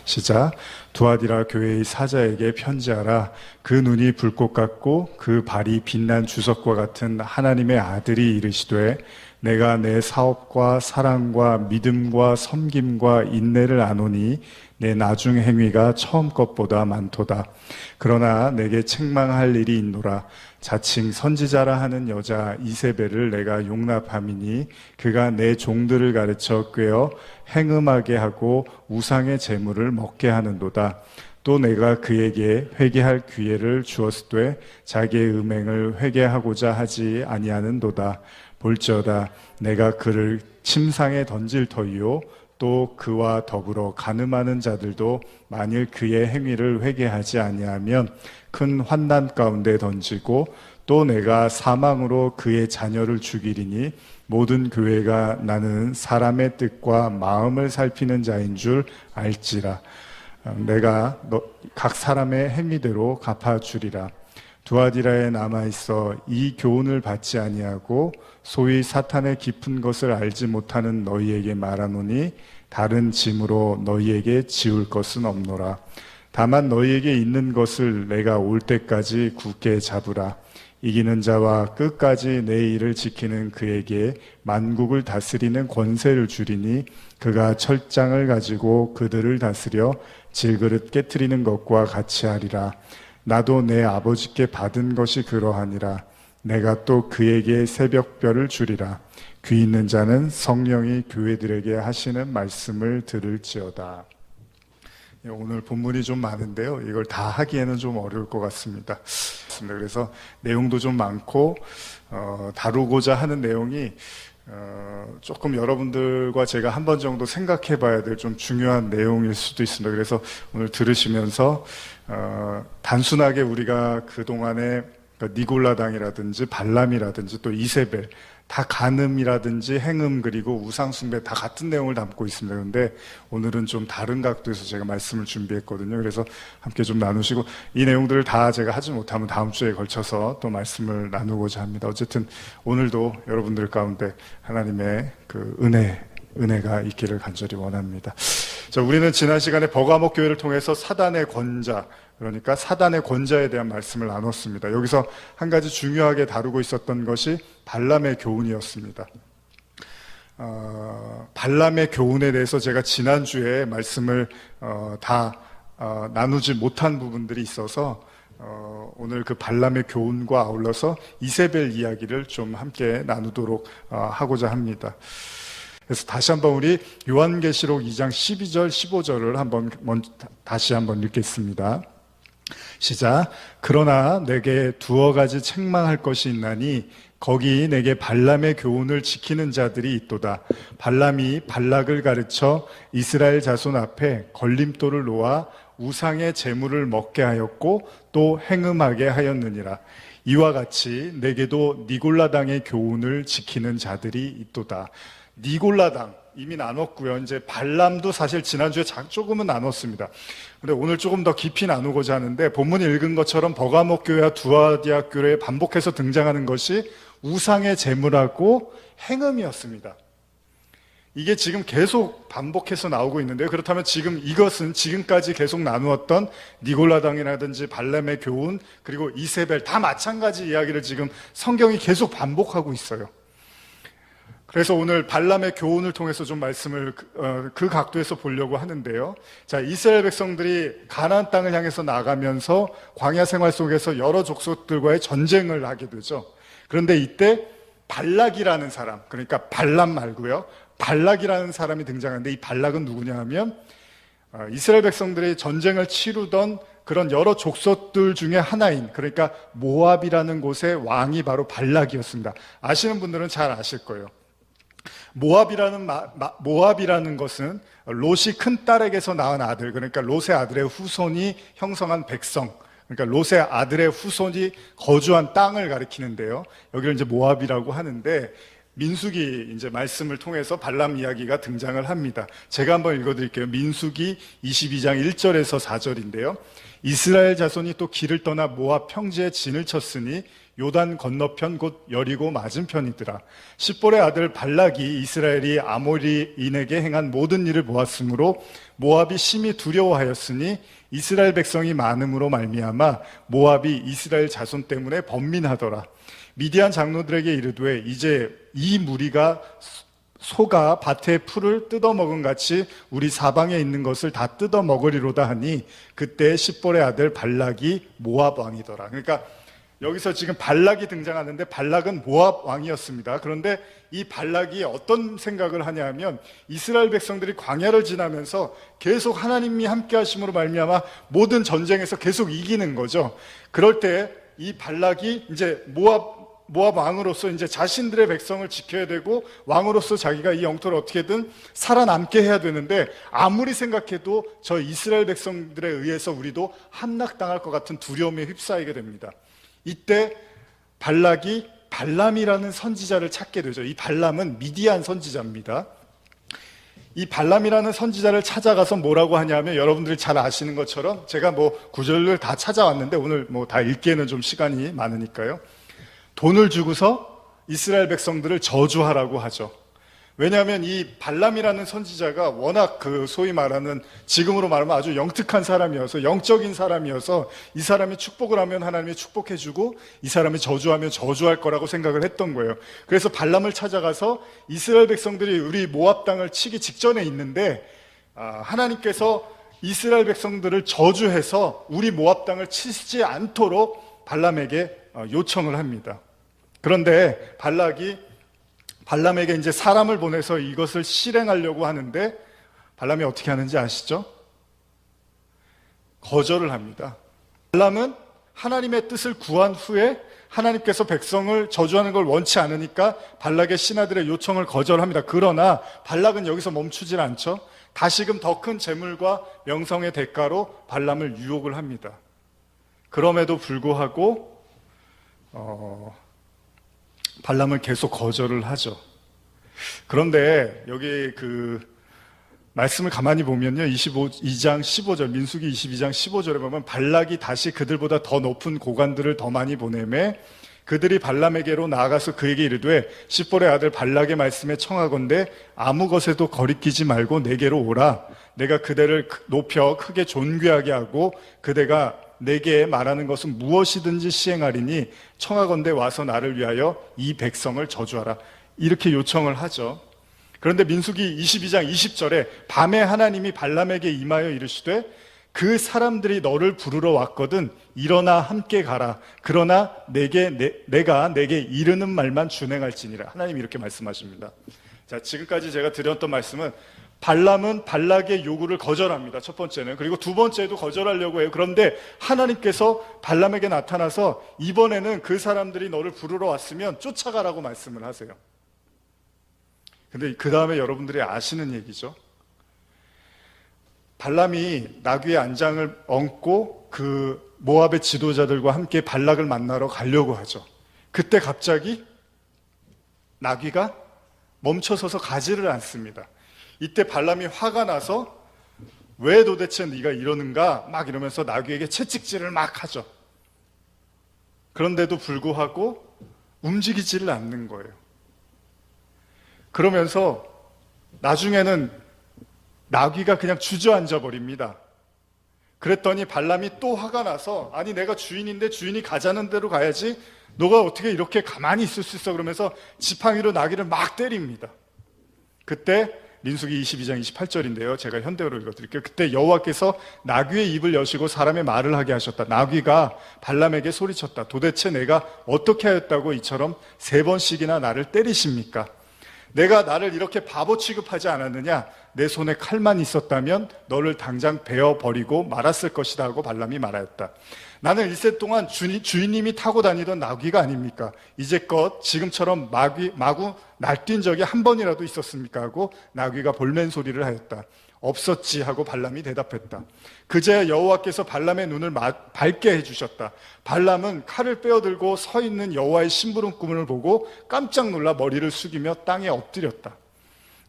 시작. 두아디라 교회의 사자에게 편지하라. 그 눈이 불꽃 같고 그 발이 빛난 주석과 같은 하나님의 아들이 이르시되 내가 내 사업과 사랑과 믿음과 섬김과 인내를 아노니 내 나중 행위가 처음 것보다 많도다. 그러나 내게 책망할 일이 있노라. 자칭 선지자라 하는 여자 이세벨을 내가 용납함이니 그가 내 종들을 가르쳐 꾀어 행음하게 하고 우상의 재물을 먹게 하는도다. 또 내가 그에게 회개할 기회를 주었으되 자기의 음행을 회개하고자 하지 아니하는도다. 볼지어다 내가 그를 침상에 던질 터이요 또 그와 더불어 간음하는 자들도 만일 그의 행위를 회개하지 아니하면 큰 환난 가운데 던지고 또 내가 사망으로 그의 자녀를 죽이리니 모든 교회가 나는 사람의 뜻과 마음을 살피는 자인 줄 알지라. 내가 각 사람의 행위대로 갚아주리라. 두아디라에 남아있어 이 교훈을 받지 아니하고 소위 사탄의 깊은 것을 알지 못하는 너희에게 말하노니 다른 짐으로 너희에게 지울 것은 없노라. 다만 너희에게 있는 것을 내가 올 때까지 굳게 잡으라. 이기는 자와 끝까지 내 일을 지키는 그에게 만국을 다스리는 권세를 주리니 그가 철장을 가지고 그들을 다스려 질그릇 깨트리는 것과 같이 하리라. 나도 내 아버지께 받은 것이 그러하니라. 내가 또 그에게 새벽별을 주리라. 귀 있는 자는 성령이 교회들에게 하시는 말씀을 들을지어다. 오늘 본문이 좀 많은데요. 이걸 다 하기에는 좀 어려울 것 같습니다. 그래서 내용도 좀 많고 다루고자 하는 내용이 조금 여러분들과 제가 한 번 정도 생각해 봐야 될 좀 중요한 내용일 수도 있습니다. 그래서 오늘 들으시면서 단순하게 우리가 그동안에 니골라당이라든지 발람이라든지 또 이세벨 다 간음이라든지 행음 그리고 우상숭배 다 같은 내용을 담고 있습니다. 그런데 오늘은 좀 다른 각도에서 제가 말씀을 준비했거든요. 그래서 함께 좀 나누시고 이 내용들을 다 제가 하지 못하면 다음 주에 걸쳐서 또 말씀을 나누고자 합니다. 어쨌든 오늘도 여러분들 가운데 하나님의 그 은혜가 있기를 간절히 원합니다. 자, 우리는 지난 시간에 버가목 교회를 통해서 사단의 권자, 그러니까 사단의 권자에 대한 말씀을 나눴습니다. 여기서 한 가지 중요하게 다루고 있었던 것이 발람의 교훈이었습니다. 발람의 교훈에 대해서 제가 지난주에 말씀을 나누지 못한 부분들이 있어서 오늘 그 발람의 교훈과 아울러서 이세벨 이야기를 좀 함께 나누도록 하고자 합니다. 그래서 다시 한번 우리 요한계시록 2장 12절 15절을 다시 한번 읽겠습니다. 시작. 그러나 내게 두어 가지 책망할 것이 있나니 거기 내게 발람의 교훈을 지키는 자들이 있도다. 발람이 발락을 가르쳐 이스라엘 자손 앞에 걸림돌을 놓아 우상의 재물을 먹게 하였고 또 행음하게 하였느니라. 이와 같이 내게도 니골라당의 교훈을 지키는 자들이 있도다. 니골라당 이미 나눴고요. 이제 발람도 사실 지난주에 조금은 나눴습니다. 근데 오늘 조금 더 깊이 나누고자 하는데 본문이 읽은 것처럼 버가목 교회와 두아디아 교회에 반복해서 등장하는 것이 우상의 재물하고 행음이었습니다. 이게 지금 계속 반복해서 나오고 있는데요. 그렇다면 지금 이것은 지금까지 계속 나누었던 니골라당이라든지 발람의 교훈 그리고 이세벨 다 마찬가지 이야기를 지금 성경이 계속 반복하고 있어요. 그래서 오늘 발람의 교훈을 통해서 좀 말씀을 그 각도에서 보려고 하는데요. 자, 이스라엘 백성들이 가나안 땅을 향해서 나가면서 광야 생활 속에서 여러 족속들과의 전쟁을 하게 되죠. 그런데 이때 발락이라는 사람, 그러니까 발람 말고요. 발락이라는 사람이 등장하는데 이 발락은 누구냐 하면 이스라엘 백성들이 전쟁을 치르던 그런 여러 족속들 중에 하나인, 그러니까 모압이라는 곳의 왕이 바로 발락이었습니다. 아시는 분들은 잘 아실 거예요. 모압이라는 것은 롯이 큰 딸에게서 낳은 아들, 그러니까 롯의 아들의 후손이 형성한 백성, 그러니까 롯의 아들의 후손이 거주한 땅을 가리키는데요. 여기를 이제 모압이라고 하는데 민수기 이제 말씀을 통해서 발람 이야기가 등장을 합니다. 제가 한번 읽어드릴게요. 민수기 22장 1절에서 4절인데요. 이스라엘 자손이 또 길을 떠나 모압 평지에 진을 쳤으니 요단 건너편 곧 여리고 맞은편이더라. 십볼의 아들 발락이 이스라엘이 아모리인에게 행한 모든 일을 보았으므로 모압이 심히 두려워하였으니 이스라엘 백성이 많음으로 말미암아 모압이 이스라엘 자손 때문에 번민하더라. 미디안 장로들에게 이르되 이제 이 무리가 소가 밭의 풀을 뜯어먹은 같이 우리 사방에 있는 것을 다 뜯어먹으리로다 하니 그때 십볼의 아들 발락이 모압 왕이더라. 그러니까 여기서 지금 발락이 등장하는데 발락은 모압 왕이었습니다. 그런데 이 발락이 어떤 생각을 하냐 하면 이스라엘 백성들이 광야를 지나면서 계속 하나님이 함께 하심으로 말미암아 모든 전쟁에서 계속 이기는 거죠. 그럴 때 이 발락이 이제 모압 왕으로서 이제 자신들의 백성을 지켜야 되고 왕으로서 자기가 이 영토를 어떻게든 살아남게 해야 되는데 아무리 생각해도 저 이스라엘 백성들에 의해서 우리도 함락당할 것 같은 두려움에 휩싸이게 됩니다. 이때 발락이 발람이라는 선지자를 찾게 되죠. 이 발람은 미디안 선지자입니다. 이 발람이라는 선지자를 찾아가서 뭐라고 하냐면 여러분들이 잘 아시는 것처럼 제가 구절을 다 찾아왔는데 오늘 다 읽기에는 좀 시간이 많으니까요. 돈을 주고서 이스라엘 백성들을 저주하라고 하죠. 왜냐하면 이 발람이라는 선지자가 워낙 소위 말하는 지금으로 말하면 아주 영특한 사람이어서 영적인 사람이어서 이 사람이 축복을 하면 하나님이 축복해주고 이 사람이 저주하면 저주할 거라고 생각을 했던 거예요. 그래서 발람을 찾아가서 이스라엘 백성들이 우리 모압 땅을 치기 직전에 있는데 하나님께서 이스라엘 백성들을 저주해서 우리 모압 땅을 치지 않도록 발람에게 요청을 합니다. 그런데 발람에게 이제 사람을 보내서 이것을 실행하려고 하는데 발람이 어떻게 하는지 아시죠? 거절을 합니다. 발람은 하나님의 뜻을 구한 후에 하나님께서 백성을 저주하는 걸 원치 않으니까 발락의 신하들의 요청을 거절합니다. 그러나 발락은 여기서 멈추질 않죠. 다시금 더 큰 재물과 명성의 대가로 발람을 유혹을 합니다. 그럼에도 불구하고 발람은 계속 거절을 하죠. 그런데 여기 말씀을 가만히 보면요. 22장 15절, 민수기 22장 15절에 보면 발락이 다시 그들보다 더 높은 고관들을 더 많이 보내매 그들이 발람에게로 나아가서 그에게 이르되 십볼의 아들 발락의 말씀에 청하건대 아무 것에도 거리끼지 말고 내게로 오라. 내가 그대를 높여 크게 존귀하게 하고 그대가 내게 말하는 것은 무엇이든지 시행하리니 청하건대 와서 나를 위하여 이 백성을 저주하라. 이렇게 요청을 하죠. 그런데 민수기 22장 20절에 밤에 하나님이 발람에게 임하여 이르시되 그 사람들이 너를 부르러 왔거든 일어나 함께 가라. 그러나 내가 내게 이르는 말만 준행할지니라. 하나님이 이렇게 말씀하십니다. 자, 지금까지 제가 드렸던 말씀은 발람은 발락의 요구를 거절합니다. 첫 번째는. 그리고 두 번째도 거절하려고 해요. 그런데 하나님께서 발람에게 나타나서 이번에는 그 사람들이 너를 부르러 왔으면 쫓아가라고 말씀을 하세요. 근데 그 다음에 여러분들이 아시는 얘기죠. 발람이 나귀의 안장을 얹고 그 모압의 지도자들과 함께 발락을 만나러 가려고 하죠. 그때 갑자기 나귀가 멈춰서서 가지를 않습니다. 이때 발람이 화가 나서 왜 도대체 네가 이러는가 막 이러면서 나귀에게 채찍질을 막 하죠. 그런데도 불구하고 움직이지를 않는 거예요. 그러면서 나중에는 나귀가 그냥 주저앉아 버립니다. 그랬더니 발람이 또 화가 나서 아니 내가 주인인데 주인이 가자는 대로 가야지 너가 어떻게 이렇게 가만히 있을 수 있어 그러면서 지팡이로 나귀를 막 때립니다. 그때 민수기 22장 28절인데요. 제가 현대어로 읽어드릴게요. 그때 여호와께서 나귀의 입을 여시고 사람의 말을 하게 하셨다. 나귀가 발람에게 소리쳤다. 도대체 내가 어떻게 하였다고 이처럼 3번씩이나 나를 때리십니까? 내가 나를 이렇게 바보 취급하지 않았느냐? 내 손에 칼만 있었다면 너를 당장 베어버리고 말았을 것이다 하고 발람이 말하였다. 나는 일세 동안 주인님이 타고 다니던 나귀가 아닙니까? 이제껏 지금처럼 마구 날뛴 적이 한 번이라도 있었습니까? 하고 나귀가 볼멘 소리를 하였다. 없었지 하고 발람이 대답했다. 그제야 여호와께서 발람의 눈을 밝게 해주셨다. 발람은 칼을 빼어들고 서 있는 여호와의 심부름꾼을 보고 깜짝 놀라 머리를 숙이며 땅에 엎드렸다.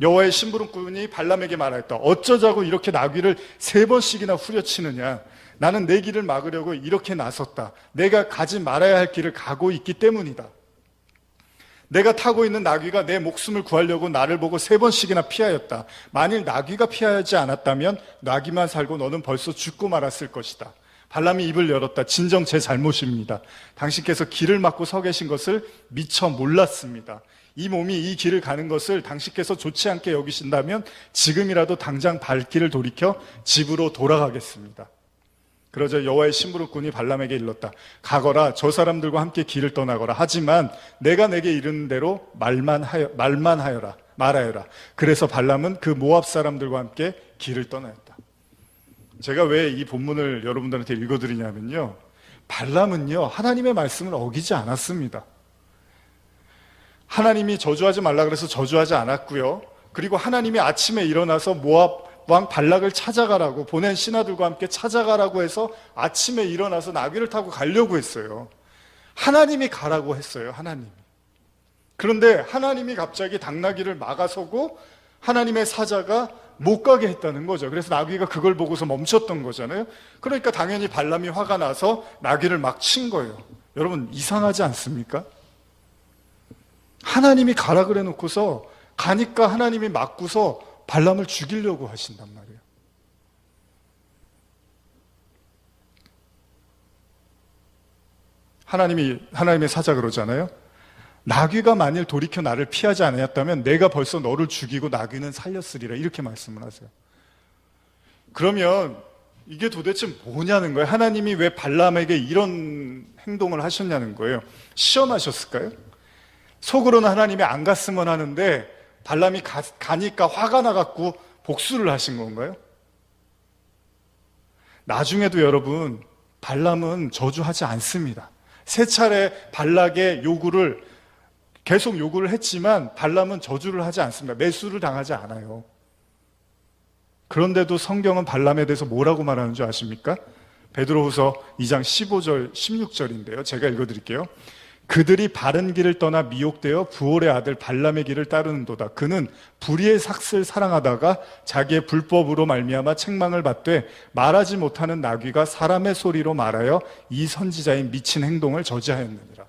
여호와의 심부름꾼이 발람에게 말하였다. 어쩌자고 이렇게 나귀를 3번씩이나 후려치느냐. 나는 내 길을 막으려고 이렇게 나섰다. 내가 가지 말아야 할 길을 가고 있기 때문이다. 내가 타고 있는 나귀가 내 목숨을 구하려고 나를 보고 3번씩이나 피하였다. 만일 나귀가 피하지 않았다면 나귀만 살고 너는 벌써 죽고 말았을 것이다. 발람이 입을 열었다. 진정 제 잘못입니다. 당신께서 길을 막고 서 계신 것을 미처 몰랐습니다. 이 몸이 이 길을 가는 것을 당신께서 좋지 않게 여기신다면 지금이라도 당장 발길을 돌이켜 집으로 돌아가겠습니다. 그러자 여호와의 심부름꾼이 발람에게 일렀다. 가거라, 저 사람들과 함께 길을 떠나거라. 하지만 내가 내게 이르는 대로 말하여라. 그래서 발람은 그 모압 사람들과 함께 길을 떠나였다. 제가 왜 이 본문을 여러분들한테 읽어드리냐면요, 발람은요 하나님의 말씀을 어기지 않았습니다. 하나님이 저주하지 말라 그래서 저주하지 않았고요. 그리고 하나님이 아침에 일어나서 모압 왕 발락을 찾아가라고, 보낸 신하들과 함께 찾아가라고 해서 아침에 일어나서 나귀를 타고 가려고 했어요. 하나님이 가라고 했어요. 하나님이. 그런데 하나님이 갑자기 당나귀를 막아서고 하나님의 사자가 못 가게 했다는 거죠. 그래서 나귀가 그걸 보고서 멈췄던 거잖아요. 그러니까 당연히 발람이 화가 나서 나귀를 막 친 거예요. 여러분, 이상하지 않습니까? 하나님이 가라 그래 놓고서 가니까 하나님이 막고서 발람을 죽이려고 하신단 말이에요. 하나님의 사자 그러잖아요. 나귀가 만일 돌이켜 나를 피하지 않았다면 내가 벌써 너를 죽이고 나귀는 살렸으리라, 이렇게 말씀을 하세요. 그러면 이게 도대체 뭐냐는 거예요. 하나님이 왜 발람에게 이런 행동을 하셨냐는 거예요. 시험하셨을까요? 속으로는 하나님이 안 갔으면 하는데 발람이 가니까 화가 나갖고 복수를 하신 건가요? 나중에도 여러분, 발람은 저주하지 않습니다. 3차례 발락의 계속 요구를 했지만 발람은 저주를 하지 않습니다. 매수를 당하지 않아요. 그런데도 성경은 발람에 대해서 뭐라고 말하는 줄 아십니까? 베드로후서 2장 15절, 16절인데요. 제가 읽어드릴게요. 그들이 바른 길을 떠나 미혹되어 부올의 아들 발람의 길을 따르는도다. 그는 불의의 삭슬 사랑하다가 자기의 불법으로 말미암아 책망을 받되 말하지 못하는 나귀가 사람의 소리로 말하여 이 선지자의 미친 행동을 저지하였느니라.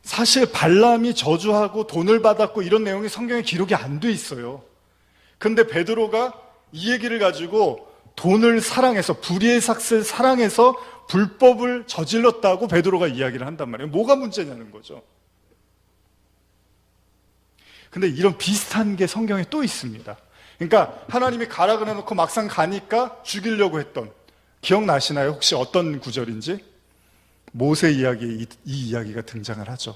사실 발람이 저주하고 돈을 받았고 이런 내용이 성경에 기록이 안 돼 있어요. 근데 베드로가 이 얘기를 가지고 돈을 사랑해서, 불의의 삭슬 사랑해서 불법을 저질렀다고 베드로가 이야기를 한단 말이에요. 뭐가 문제냐는 거죠. 근데 이런 비슷한 게 성경에 또 있습니다. 그러니까 하나님이 가라 그래 놓고 막상 가니까 죽이려고 했던, 기억나시나요? 혹시 어떤 구절인지? 모세 이야기에 이 이야기가 등장을 하죠.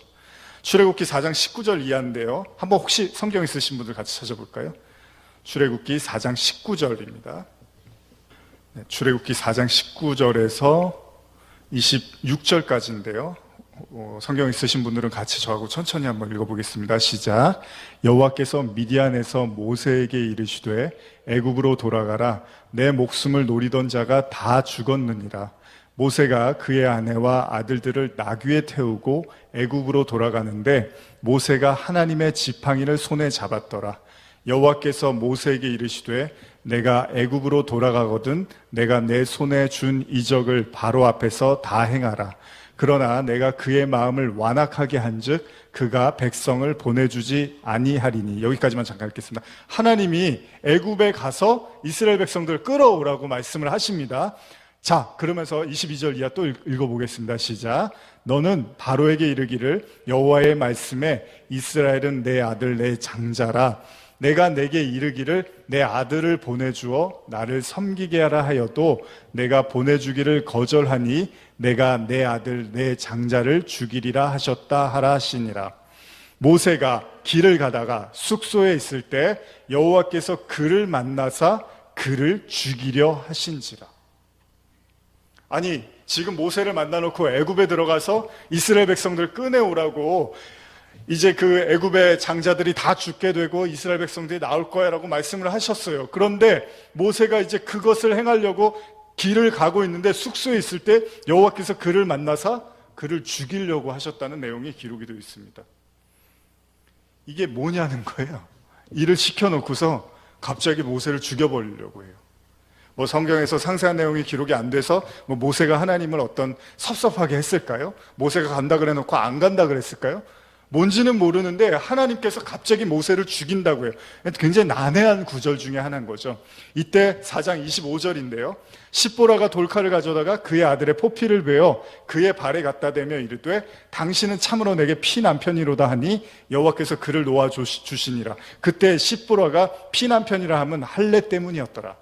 출애굽기 4장 19절 이하인데요. 한번 혹시 성경 있으신 분들 같이 찾아볼까요? 출애굽기 4장 19절입니다. 출애굽기 4장 19절에서 26절까지인데요. 성경 있으신 분들은 같이 저하고 천천히 한번 읽어보겠습니다. 시작. 여호와께서 미디안에서 모세에게 이르시되 애굽으로 돌아가라. 내 목숨을 노리던 자가 다 죽었느니라. 모세가 그의 아내와 아들들을 나귀에 태우고 애굽으로 돌아가는데 모세가 하나님의 지팡이를 손에 잡았더라. 여호와께서 모세에게 이르시되 내가 애굽으로 돌아가거든 내가 내 손에 준 이적을 바로 앞에서 다 행하라. 그러나 내가 그의 마음을 완악하게 한즉 그가 백성을 보내주지 아니하리니. 여기까지만 잠깐 읽겠습니다. 하나님이 애굽에 가서 이스라엘 백성들을 끌어오라고 말씀을 하십니다. 자, 그러면서 22절 이하 또 읽어보겠습니다. 시작. 너는 바로에게 이르기를 여호와의 말씀에 이스라엘은 내 아들 내 장자라. 내가 내게 이르기를 내 아들을 보내주어 나를 섬기게 하라 하여도 내가 보내주기를 거절하니 내가 내 아들 내 장자를 죽이리라 하셨다 하라 하시니라. 모세가 길을 가다가 숙소에 있을 때 여호와께서 그를 만나사 그를 죽이려 하신지라. 아니, 지금 모세를 만나놓고 애굽에 들어가서 이스라엘 백성들 꺼내오라고, 이제 그 애굽의 장자들이 다 죽게 되고 이스라엘 백성들이 나올 거야 라고 말씀을 하셨어요. 그런데 모세가 이제 그것을 행하려고 길을 가고 있는데 숙소에 있을 때 여호와께서 그를 만나사 그를 죽이려고 하셨다는 내용이 기록이 되어 있습니다. 이게 뭐냐는 거예요. 일을 시켜놓고서 갑자기 모세를 죽여버리려고 해요. 뭐 성경에서 상세한 내용이 기록이 안 돼서 뭐 모세가 하나님을 어떤 섭섭하게 했을까요? 모세가 간다 그래 놓고 안 간다 그랬을까요? 뭔지는 모르는데 하나님께서 갑자기 모세를 죽인다고 해요. 굉장히 난해한 구절 중에 하나인 거죠. 이때 4장 25절인데요. 십보라가 돌칼을 가져다가 그의 아들의 포피를 베어 그의 발에 갖다 대며 이르되 당신은 참으로 내게 피난편이로다 하니 여호와께서 그를 놓아 주시니라. 그때 십보라가 피난편이라 함은 할례 때문이었더라.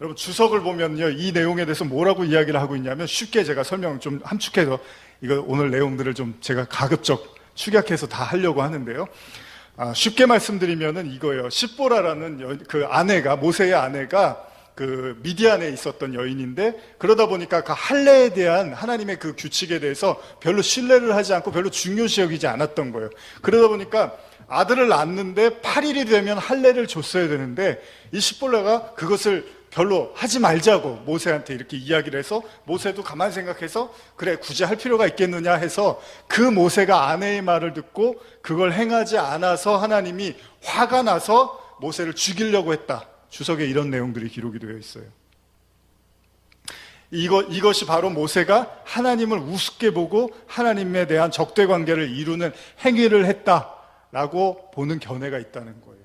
여러분 주석을 보면요, 이 내용에 대해서 뭐라고 이야기를 하고 있냐면, 쉽게 제가 설명 좀 함축해서 이거 오늘 내용들을 좀 제가 가급적 축약해서 다 하려고 하는데요. 쉽게 말씀드리면은 이거예요. 십보라라는 그 아내가, 모세의 아내가 그 미디안에 있었던 여인인데, 그러다 보니까 그 할례에 대한 하나님의 그 규칙에 대해서 별로 신뢰를 하지 않고 별로 중요시 여기지 않았던 거예요. 그러다 보니까 아들을 낳았는데 8일이 되면 할례를 줬어야 되는데, 이 십보라가 그것을 별로 하지 말자고 모세한테 이렇게 이야기를 해서, 모세도 가만히 생각해서 그래 굳이 할 필요가 있겠느냐 해서 그 모세가 아내의 말을 듣고 그걸 행하지 않아서 하나님이 화가 나서 모세를 죽이려고 했다. 주석에 이런 내용들이 기록이 되어 있어요. 이것이 바로 모세가 하나님을 우습게 보고 하나님에 대한 적대 관계를 이루는 행위를 했다라고 보는 견해가 있다는 거예요.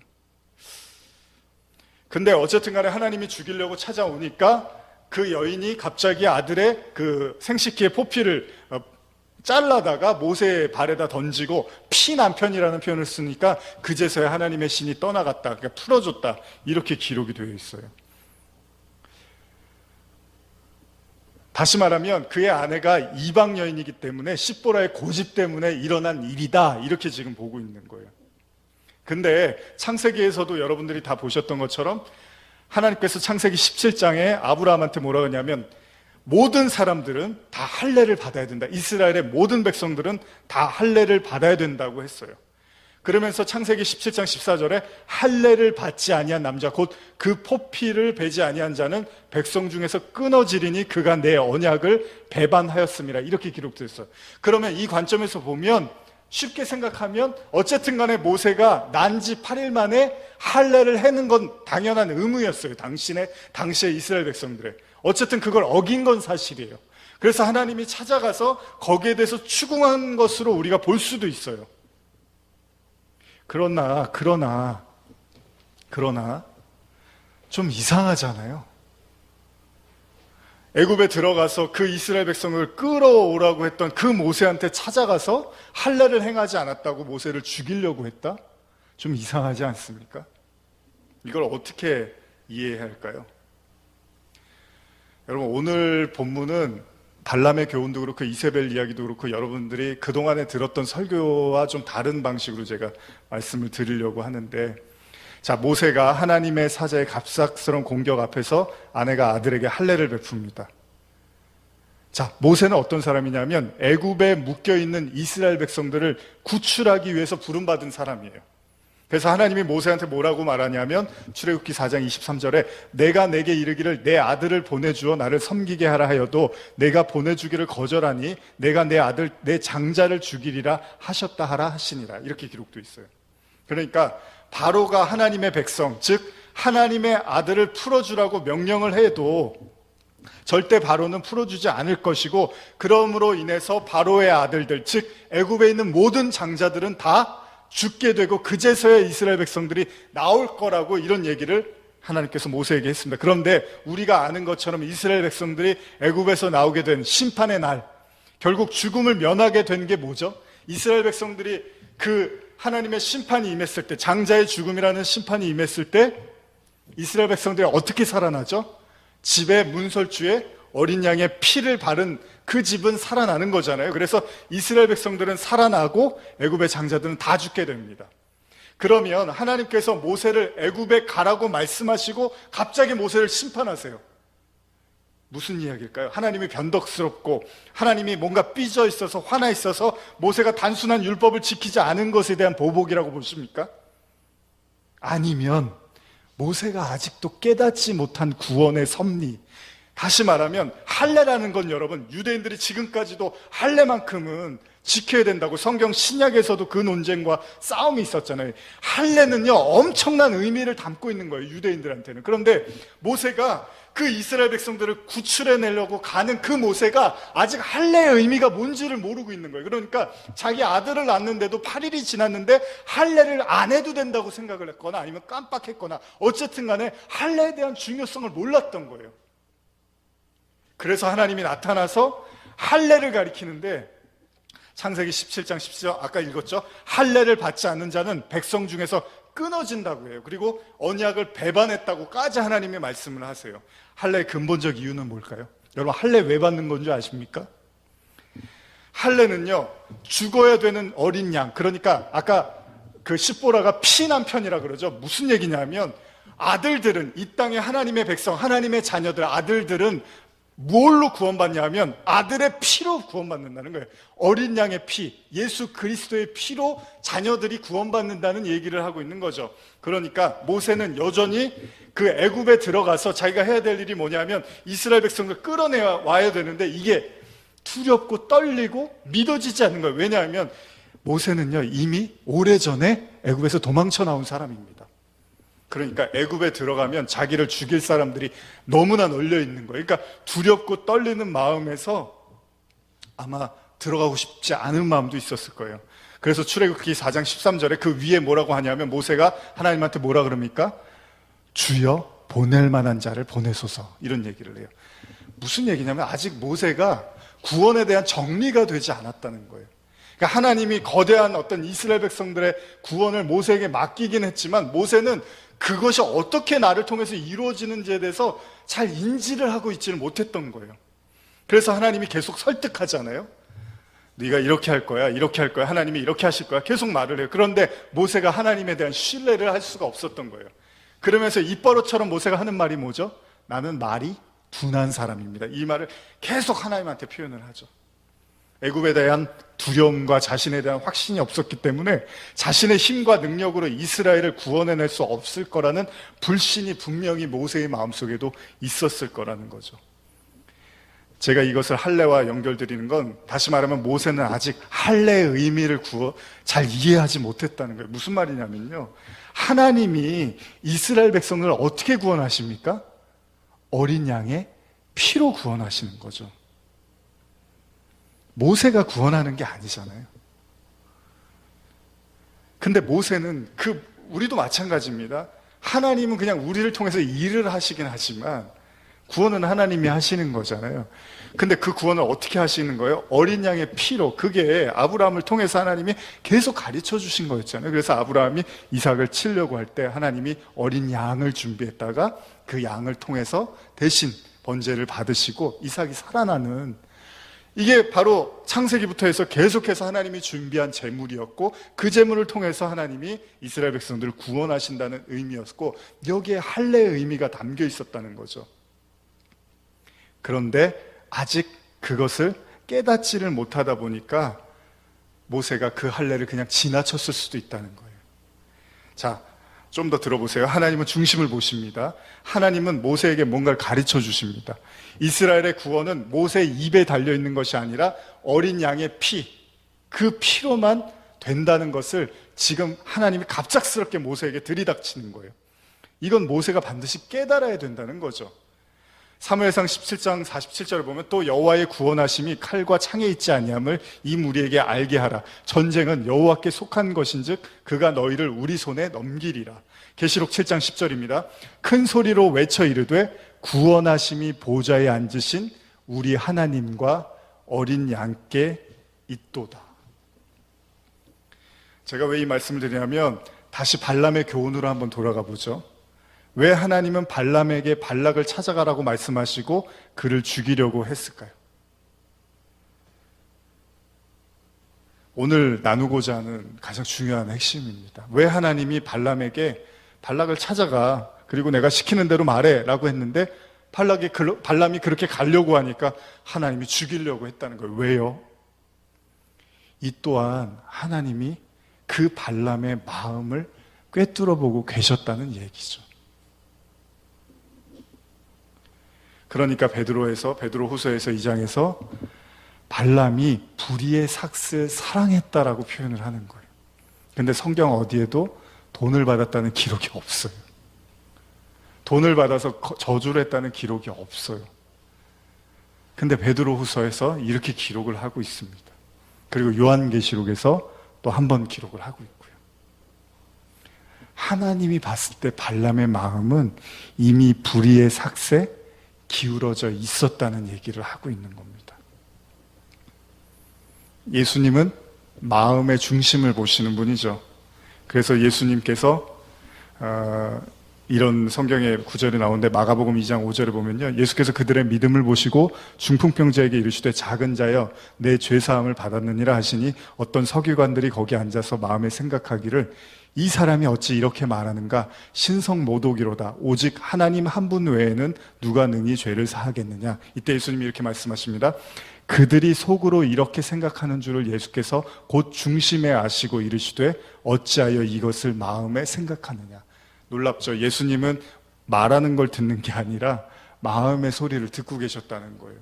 근데 어쨌든 간에 하나님이 죽이려고 찾아오니까 그 여인이 갑자기 아들의 그 생식기의 포피를 잘라다가 모세의 발에다 던지고 피난편이라는 표현을 쓰니까 그제서야 하나님의 신이 떠나갔다, 그러니까 풀어줬다, 이렇게 기록이 되어 있어요. 다시 말하면 그의 아내가 이방 여인이기 때문에 십보라의 고집 때문에 일어난 일이다, 이렇게 지금 보고 있는 거예요. 근데 창세기에서도 여러분들이 다 보셨던 것처럼 하나님께서 창세기 17장에 아브라함한테 뭐라고 하냐면, 모든 사람들은 다 할례를 받아야 된다. 이스라엘의 모든 백성들은 다 할례를 받아야 된다고 했어요. 그러면서 창세기 17장 14절에 할례를 받지 아니한 남자, 곧 그 포피를 베지 아니한 자는 백성 중에서 끊어지리니 그가 내 언약을 배반하였음이라, 이렇게 기록되어 있어요. 그러면 이 관점에서 보면, 쉽게 생각하면 어쨌든 간에 모세가 난 지 8일 만에 할례를 해는 건 당연한 의무였어요. 당시의 이스라엘 백성들의. 어쨌든 그걸 어긴 건 사실이에요. 그래서 하나님이 찾아가서 거기에 대해서 추궁한 것으로 우리가 볼 수도 있어요. 그러나 좀 이상하잖아요. 애굽에 들어가서 그 이스라엘 백성을 끌어오라고 했던 그 모세한테 찾아가서 할례를 행하지 않았다고 모세를 죽이려고 했다? 좀 이상하지 않습니까? 이걸 어떻게 이해해야 할까요? 여러분, 오늘 본문은 발람의 교훈도 그렇고 이세벨 이야기도 그렇고 여러분들이 그동안에 들었던 설교와 좀 다른 방식으로 제가 말씀을 드리려고 하는데, 자, 모세가 하나님의 사자의 갑작스러운 공격 앞에서 아내가 아들에게 할례를 베풉니다. 자, 모세는 어떤 사람이냐면 애굽에 묶여있는 이스라엘 백성들을 구출하기 위해서 부름받은 사람이에요. 그래서 하나님이 모세한테 뭐라고 말하냐면 출애굽기 4장 23절에 내가 내게 이르기를 내 아들을 보내주어 나를 섬기게 하라 하여도 내가 보내주기를 거절하니 내가 내 아들 내 장자를 죽이리라 하셨다 하라 하시니라, 이렇게 기록되어 있어요. 그러니까 바로가 하나님의 백성, 즉 하나님의 아들을 풀어주라고 명령을 해도 절대 바로는 풀어주지 않을 것이고, 그러므로 인해서 바로의 아들들, 즉 애굽에 있는 모든 장자들은 다 죽게 되고 그제서야 이스라엘 백성들이 나올 거라고, 이런 얘기를 하나님께서 모세에게 했습니다. 그런데 우리가 아는 것처럼 이스라엘 백성들이 애굽에서 나오게 된 심판의 날, 결국 죽음을 면하게 된 게 뭐죠? 이스라엘 백성들이 그 하나님의 심판이 임했을 때, 장자의 죽음이라는 심판이 임했을 때 이스라엘 백성들이 어떻게 살아나죠? 집의 문설주에 어린 양의 피를 바른 그 집은 살아나는 거잖아요. 그래서 이스라엘 백성들은 살아나고 애굽의 장자들은 다 죽게 됩니다. 그러면 하나님께서 모세를 애굽에 가라고 말씀하시고 갑자기 모세를 심판하세요. 무슨 이야기일까요? 하나님이 변덕스럽고 하나님이 뭔가 삐져 있어서 화나 있어서 모세가 단순한 율법을 지키지 않은 것에 대한 보복이라고 보십니까? 아니면 모세가 아직도 깨닫지 못한 구원의 섭리, 다시 말하면 할례라는 건 여러분, 유대인들이 지금까지도 할례만큼은 지켜야 된다고 성경 신약에서도 그 논쟁과 싸움이 있었잖아요. 할례는요 엄청난 의미를 담고 있는 거예요, 유대인들한테는. 그런데 모세가 그 이스라엘 백성들을 구출해내려고 가는 그 모세가 아직 할례의 의미가 뭔지를 모르고 있는 거예요. 그러니까 자기 아들을 낳는데도 8일이 지났는데 할례를 안 해도 된다고 생각을 했거나 아니면 깜빡했거나 어쨌든 간에 할례에 대한 중요성을 몰랐던 거예요. 그래서 하나님이 나타나서 할례를 가리키는데 창세기 17장 17절 아까 읽었죠? 할례를 받지 않는 자는 백성 중에서 끊어진다고 해요. 그리고 언약을 배반했다고까지 하나님이 말씀을 하세요. 할례의 근본적 이유는 뭘까요? 여러분, 할례 왜 받는 건 줄 아십니까? 할례는요 죽어야 되는 어린 양, 그러니까 아까 그 십보라가 피난 편이라 그러죠. 무슨 얘기냐면 아들들은, 이 땅의 하나님의 백성, 하나님의 자녀들, 아들들은 뭘로 구원받냐면 아들의 피로 구원받는다는 거예요. 어린 양의 피, 예수 그리스도의 피로 자녀들이 구원받는다는 얘기를 하고 있는 거죠. 그러니까 모세는 여전히 그 애굽에 들어가서 자기가 해야 될 일이 뭐냐면 이스라엘 백성을 끌어내와야 되는데 이게 두렵고 떨리고 믿어지지 않는 거예요. 왜냐하면 모세는요 이미 오래전에 애굽에서 도망쳐 나온 사람입니다. 그러니까 애굽에 들어가면 자기를 죽일 사람들이 너무나 널려 있는 거예요. 그러니까 두렵고 떨리는 마음에서 아마 들어가고 싶지 않은 마음도 있었을 거예요. 그래서 출애굽기 4장 13절에 그 위에 뭐라고 하냐면 모세가 하나님한테 뭐라 그럽니까? 주여 보낼 만한 자를 보내소서, 이런 얘기를 해요. 무슨 얘기냐면 아직 모세가 구원에 대한 정리가 되지 않았다는 거예요. 그러니까 하나님이 거대한 어떤 이스라엘 백성들의 구원을 모세에게 맡기긴 했지만 모세는 그것이 어떻게 나를 통해서 이루어지는지에 대해서 잘 인지를 하고 있지는 못했던 거예요. 그래서 하나님이 계속 설득하잖아요. 네가 이렇게 할 거야, 이렇게 할 거야, 하나님이 이렇게 하실 거야, 계속 말을 해요. 그런데 모세가 하나님에 대한 신뢰를 할 수가 없었던 거예요. 그러면서 입버릇처럼 모세가 하는 말이 뭐죠? 나는 말이 둔한 사람입니다. 이 말을 계속 하나님한테 표현을 하죠. 애굽에 대한 두려움과 자신에 대한 확신이 없었기 때문에 자신의 힘과 능력으로 이스라엘을 구원해낼 수 없을 거라는 불신이 분명히 모세의 마음속에도 있었을 거라는 거죠. 제가 이것을 할례와 연결드리는 건 다시 말하면 모세는 아직 할례의 의미를 잘 이해하지 못했다는 거예요. 무슨 말이냐면요, 하나님이 이스라엘 백성을 어떻게 구원하십니까? 어린 양의 피로 구원하시는 거죠. 모세가 구원하는 게 아니잖아요. 근데 모세는 우리도 마찬가지입니다. 하나님은 그냥 우리를 통해서 일을 하시긴 하지만 구원은 하나님이 하시는 거잖아요. 근데 그 구원을 어떻게 하시는 거예요? 어린 양의 피로. 그게 아브라함을 통해서 하나님이 계속 가르쳐 주신 거였잖아요. 그래서 아브라함이 이삭을 치려고 할 때 하나님이 어린 양을 준비했다가 그 양을 통해서 대신 번제를 받으시고 이삭이 살아나는, 이게 바로 창세기부터 해서 계속해서 하나님이 준비한 제물이었고 그 제물을 통해서 하나님이 이스라엘 백성들을 구원하신다는 의미였고 여기에 할례의 의미가 담겨 있었다는 거죠. 그런데 아직 그것을 깨닫지를 못하다 보니까 모세가 그 할례를 그냥 지나쳤을 수도 있다는 거예요. 자, 좀 더 들어보세요. 하나님은 중심을 보십니다. 하나님은 모세에게 뭔가를 가르쳐 주십니다. 이스라엘의 구원은 모세의 입에 달려있는 것이 아니라 어린 양의 피, 그 피로만 된다는 것을 지금 하나님이 갑작스럽게 모세에게 들이닥치는 거예요. 이건 모세가 반드시 깨달아야 된다는 거죠. 사무엘상 17장 47절을 보면 또 여호와의 구원하심이 칼과 창에 있지 아니함을 이 무리에게 알게 하라. 전쟁은 여호와께 속한 것인즉 그가 너희를 우리 손에 넘기리라. 계시록 7장 10절입니다. 큰 소리로 외쳐 이르되 구원하심이 보좌에 앉으신 우리 하나님과 어린 양께 있도다. 제가 왜 이 말씀을 드리냐면 다시 발람의 교훈으로 한번 돌아가 보죠. 왜 하나님은 발람에게 발락을 찾아가라고 말씀하시고 그를 죽이려고 했을까요? 오늘 나누고자 하는 가장 중요한 핵심입니다. 왜 하나님이 발람에게 발락을 찾아가, 그리고 내가 시키는 대로 말해 라고 했는데 발람이 그렇게 가려고 하니까 하나님이 죽이려고 했다는 거예요. 왜요? 이 또한 하나님이 그 발람의 마음을 꿰뚫어 보고 계셨다는 얘기죠. 그러니까 베드로후서에서 2장에서 발람이 불의의 삭스를 사랑했다라고 표현을 하는 거예요. 근데 성경 어디에도 돈을 받았다는 기록이 없어요. 돈을 받아서 저주를 했다는 기록이 없어요. 근데 베드로후서에서 이렇게 기록을 하고 있습니다. 그리고 요한계시록에서 또 한 번 기록을 하고 있고요. 하나님이 봤을 때 발람의 마음은 이미 불의의 삭스에 기울어져 있었다는 얘기를 하고 있는 겁니다. 예수님은 마음의 중심을 보시는 분이죠. 그래서 예수님께서 이런 성경의 구절이 나오는데 마가복음 2장 5절에 보면요, 예수께서 그들의 믿음을 보시고 중풍병자에게 이르시되 작은 자여 내 죄사함을 받았느니라 하시니 어떤 서기관들이 거기 앉아서 마음에 생각하기를 이 사람이 어찌 이렇게 말하는가 신성모독이로다 오직 하나님 한 분 외에는 누가 능히 죄를 사하겠느냐. 이때 예수님이 이렇게 말씀하십니다. 그들이 속으로 이렇게 생각하는 줄을 예수께서 곧 중심에 아시고 이르시되 어찌하여 이것을 마음에 생각하느냐. 놀랍죠. 예수님은 말하는 걸 듣는 게 아니라 마음의 소리를 듣고 계셨다는 거예요.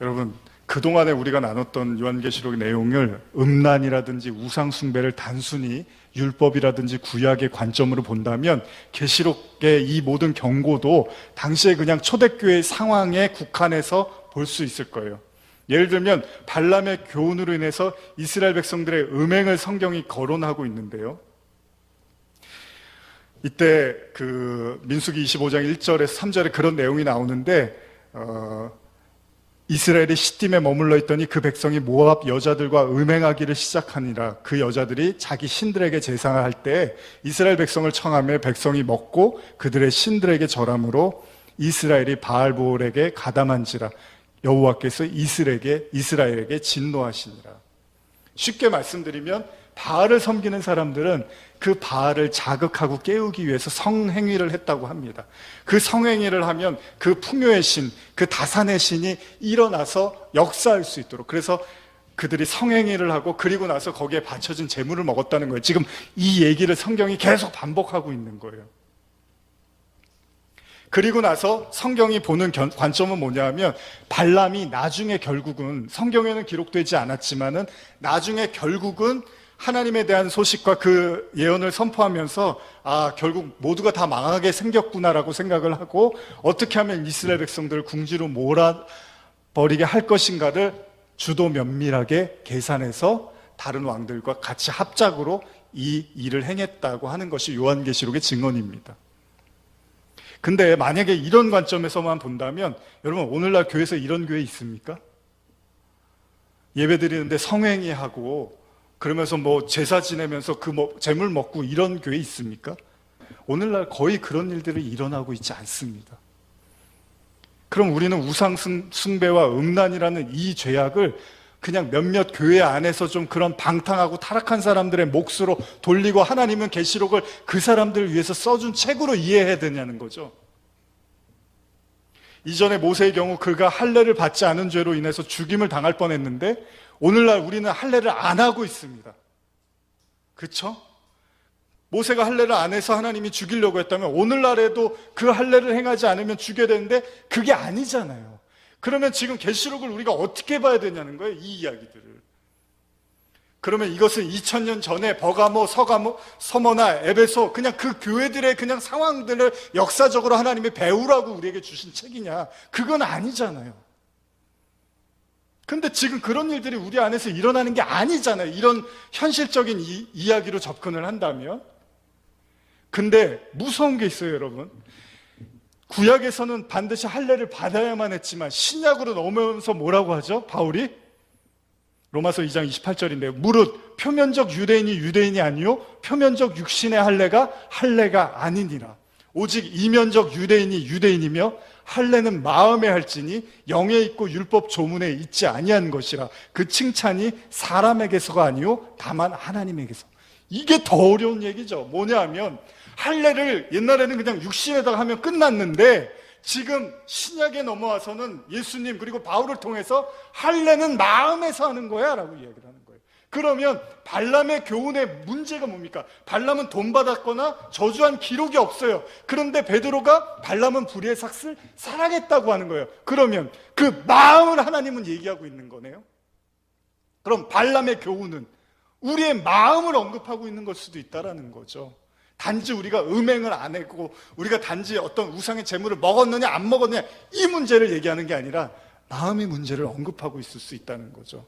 여러분, 그동안에 우리가 나눴던 요한계시록의 내용을 음란이라든지 우상숭배를 단순히 율법이라든지 구약의 관점으로 본다면 계시록의 이 모든 경고도 당시에 그냥 초대교회의 상황에 국한해서 볼 수 있을 거예요. 예를 들면 발람의 교훈으로 인해서 이스라엘 백성들의 음행을 성경이 거론하고 있는데요. 이때 그 민수기 25장 1절에서 3절에 그런 내용이 나오는데 이스라엘이 시딤에 머물러 있더니 그 백성이 모압 여자들과 음행하기를 시작하니라. 그 여자들이 자기 신들에게 제사를 할 때 이스라엘 백성을 청하며 백성이 먹고 그들의 신들에게 절함으로 이스라엘이 바알보올에게 가담한지라. 여호와께서 이스라엘에게 진노하시니라. 쉽게 말씀드리면 바알을 섬기는 사람들은 그 바알을 자극하고 깨우기 위해서 성행위를 했다고 합니다. 그 성행위를 하면 그 풍요의 신, 그 다산의 신이 일어나서 역사할 수 있도록, 그래서 그들이 성행위를 하고 그리고 나서 거기에 바쳐진 제물을 먹었다는 거예요. 지금 이 얘기를 성경이 계속 반복하고 있는 거예요. 그리고 나서 성경이 보는 관점은 뭐냐 하면 발람이 나중에 결국은, 성경에는 기록되지 않았지만은 나중에 결국은 하나님에 대한 소식과 그 예언을 선포하면서 결국 모두가 다 망하게 생겼구나라고 생각을 하고 어떻게 하면 이스라엘 백성들을 궁지로 몰아버리게 할 것인가를 주도 면밀하게 계산해서 다른 왕들과 같이 합작으로 이 일을 행했다고 하는 것이 요한계시록의 증언입니다. 근데 만약에 이런 관점에서만 본다면 여러분, 오늘날 교회에서 이런 교회 있습니까? 예배 드리는데 성행위 하고 그러면서 뭐 제사 지내면서 재물 먹고 이런 교회 있습니까? 오늘날 거의 그런 일들이 일어나고 있지 않습니다. 그럼 우리는 우상 숭배와 음란이라는 이 죄악을 그냥 몇몇 교회 안에서 좀 그런 방탕하고 타락한 사람들의 몫으로 돌리고 하나님은 계시록을 그 사람들을 위해서 써준 책으로 이해해야 되냐는 거죠. 이전에 모세의 경우 그가 할례를 받지 않은 죄로 인해서 죽임을 당할 뻔했는데 오늘날 우리는 할례를 안 하고 있습니다. 그렇죠? 모세가 할례를 안 해서 하나님이 죽이려고 했다면 오늘날에도 그 할례를 행하지 않으면 죽여야 되는데 그게 아니잖아요. 그러면 지금 계시록을 우리가 어떻게 봐야 되냐는 거예요, 이 이야기들을. 그러면 이것은 2000년 전에 버가모, 서머나 에베소 그냥 그 교회들의 그냥 상황들을 역사적으로 하나님이 배우라고 우리에게 주신 책이냐? 그건 아니잖아요. 근데 지금 그런 일들이 우리 안에서 일어나는 게 아니잖아요. 이런 현실적인 이야기로 접근을 한다면. 근데 무서운 게 있어요, 여러분. 구약에서는 반드시 할례를 받아야만 했지만 신약으로 넘어오면서 뭐라고 하죠? 바울이? 로마서 2장 28절인데요. 무릇 표면적 유대인이 아니요 표면적 육신의 할례가 아니니라. 오직 이면적 유대인이며 할례는 마음에 할지니 영에 있고 율법 조문에 있지 아니한 것이라. 그 칭찬이 사람에게서가 아니요 다만 하나님에게서. 이게 더 어려운 얘기죠. 뭐냐 하면 할례를 옛날에는 그냥 육신에다가 하면 끝났는데 지금 신약에 넘어와서는 예수님 그리고 바울을 통해서 할례는 마음에서 하는 거야 라고 이야기를 하는 거예요. 그러면 발람의 교훈의 문제가 뭡니까? 발람은 돈 받았거나 저주한 기록이 없어요. 그런데 베드로가 발람은 불의의 삭슬 사랑했다고 하는 거예요. 그러면 그 마음을 하나님은 얘기하고 있는 거네요. 그럼 발람의 교훈은 우리의 마음을 언급하고 있는 걸 수도 있다라는 거죠. 단지 우리가 음행을 안 했고 우리가 단지 어떤 우상의 재물을 먹었느냐 안 먹었느냐 이 문제를 얘기하는 게 아니라 마음의 문제를 언급하고 있을 수 있다는 거죠.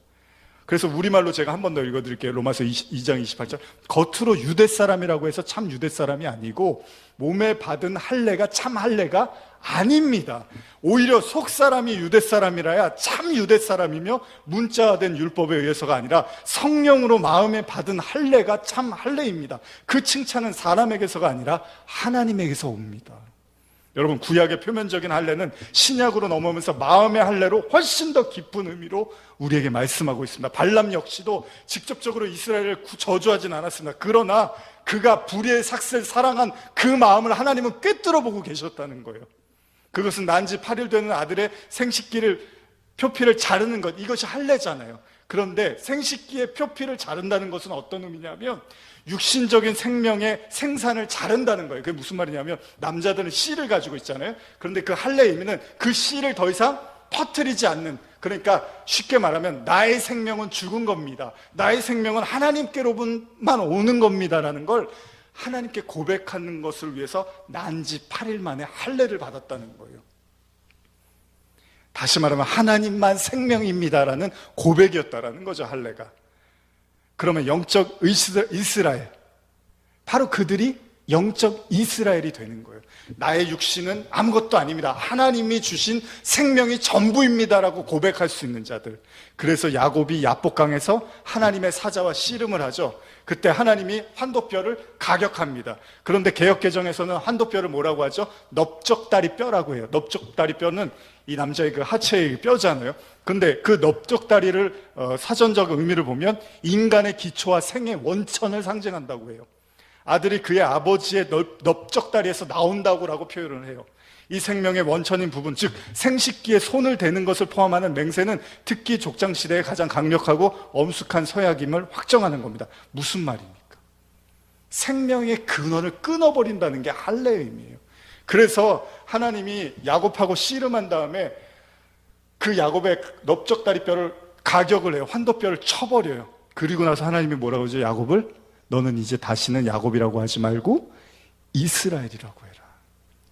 그래서 우리말로 제가 한 번 더 읽어드릴게요. 로마서 2장 28절. 겉으로 유대 사람이라고 해서 참 유대 사람이 아니고 몸에 받은 할례가 참 할례가 아닙니다. 오히려 속 사람이 유대 사람이라야 참 유대 사람이며 문자화된 율법에 의해서가 아니라 성령으로 마음에 받은 할례가 참 할례입니다. 그 칭찬은 사람에게서가 아니라 하나님에게서 옵니다. 여러분, 구약의 표면적인 할례는 신약으로 넘어오면서 마음의 할례로 훨씬 더 깊은 의미로 우리에게 말씀하고 있습니다. 발람 역시도 직접적으로 이스라엘을 저주하진 않았습니다. 그러나 그가 불의의 삭슬 사랑한 그 마음을 하나님은 꿰뚫어 보고 계셨다는 거예요. 그것은 난지 8일 되는 아들의 생식기를 표피를 자르는 것, 이것이 할례잖아요. 그런데 생식기의 표피를 자른다는 것은 어떤 의미냐면 육신적인 생명의 생산을 자른다는 거예요. 그게 무슨 말이냐면 남자들은 씨를 가지고 있잖아요. 그런데 그 할례의 의미는 그 씨를 더 이상 퍼뜨리지 않는, 그러니까 쉽게 말하면 나의 생명은 죽은 겁니다. 나의 생명은 하나님께로만 오는 겁니다라는 걸 하나님께 고백하는 것을 위해서 난지 8일 만에 할례를 받았다는 거예요. 다시 말하면 하나님만 생명입니다라는 고백이었다라는 거죠, 할례가. 그러면 영적 이스라엘, 바로 그들이 영적 이스라엘이 되는 거예요. 나의 육신은 아무것도 아닙니다. 하나님이 주신 생명이 전부입니다라고 고백할 수 있는 자들. 그래서 야곱이 야복강에서 하나님의 사자와 씨름을 하죠. 그때 하나님이 환도뼈를 가격합니다. 그런데 개역개정에서는 환도뼈를 뭐라고 하죠? 넓적다리뼈라고 해요. 넓적다리뼈는 이 남자의 그 하체의 뼈잖아요. 근데 그 넓적다리를 사전적 의미를 보면 인간의 기초와 생의 원천을 상징한다고 해요. 아들이 그의 아버지의 넓적다리에서 나온다고 표현을 해요. 이 생명의 원천인 부분, 즉 생식기에 손을 대는 것을 포함하는 맹세는 특히 족장시대에 가장 강력하고 엄숙한 서약임을 확정하는 겁니다. 무슨 말입니까? 생명의 근원을 끊어버린다는 게 할례의 의미예요. 그래서 하나님이 야곱하고 씨름한 다음에 그 야곱의 넓적다리뼈를 가격을 해요. 환도뼈를 쳐버려요. 그리고 나서 하나님이 뭐라고 하죠? 야곱을 너는 이제 다시는 야곱이라고 하지 말고 이스라엘이라고 해라.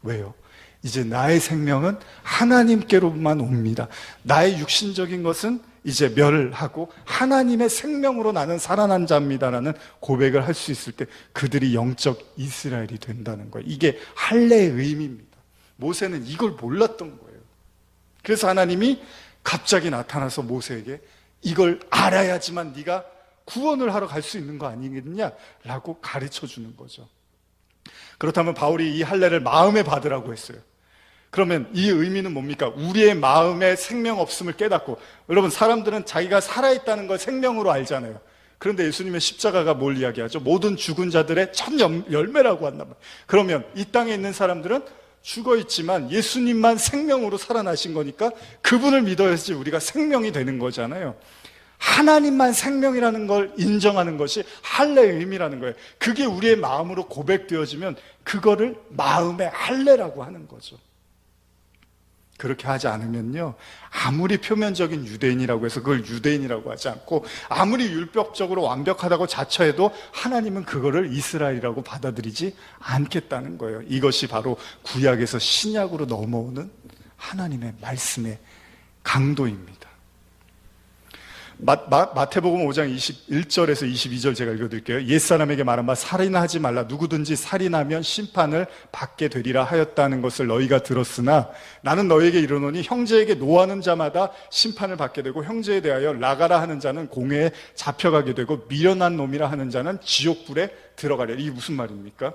왜요? 이제 나의 생명은 하나님께로만 옵니다. 나의 육신적인 것은 이제 멸하고 하나님의 생명으로 나는 살아난 자입니다라는 고백을 할 수 있을 때 그들이 영적 이스라엘이 된다는 거예요. 이게 할례의 의미입니다. 모세는 이걸 몰랐던 거예요. 그래서 하나님이 갑자기 나타나서 모세에게 이걸 알아야지만 네가 구원을 하러 갈 수 있는 거 아니겠냐라고 가르쳐 주는 거죠. 그렇다면 바울이 이 할례를 마음에 받으라고 했어요. 그러면 이 의미는 뭡니까? 우리의 마음에 생명 없음을 깨닫고, 여러분 사람들은 자기가 살아있다는 걸 생명으로 알잖아요. 그런데 예수님의 십자가가 뭘 이야기하죠? 모든 죽은 자들의 첫 열매라고 한단 말이에요. 그러면 이 땅에 있는 사람들은 죽어있지만 예수님만 생명으로 살아나신 거니까 그분을 믿어야지 우리가 생명이 되는 거잖아요. 하나님만 생명이라는 걸 인정하는 것이 할례의 의미라는 거예요. 그게 우리의 마음으로 고백되어지면 그거를 마음의 할례라고 하는 거죠. 그렇게 하지 않으면요, 아무리 표면적인 유대인이라고 해서 그걸 유대인이라고 하지 않고 아무리 율법적으로 완벽하다고 자처해도 하나님은 그거를 이스라엘이라고 받아들이지 않겠다는 거예요. 이것이 바로 구약에서 신약으로 넘어오는 하나님의 말씀의 강도입니다. 마태복음 5장 21절에서 22절 제가 읽어드릴게요. 옛사람에게 말한 바 살인하지 말라. 누구든지 살인하면 심판을 받게 되리라 하였다는 것을 너희가 들었으나 나는 너희에게 이르노니 형제에게 노하는 자마다 심판을 받게 되고 형제에 대하여 나가라 하는 자는 공회에 잡혀가게 되고 미련한 놈이라 하는 자는 지옥불에 들어가리라. 이게 무슨 말입니까?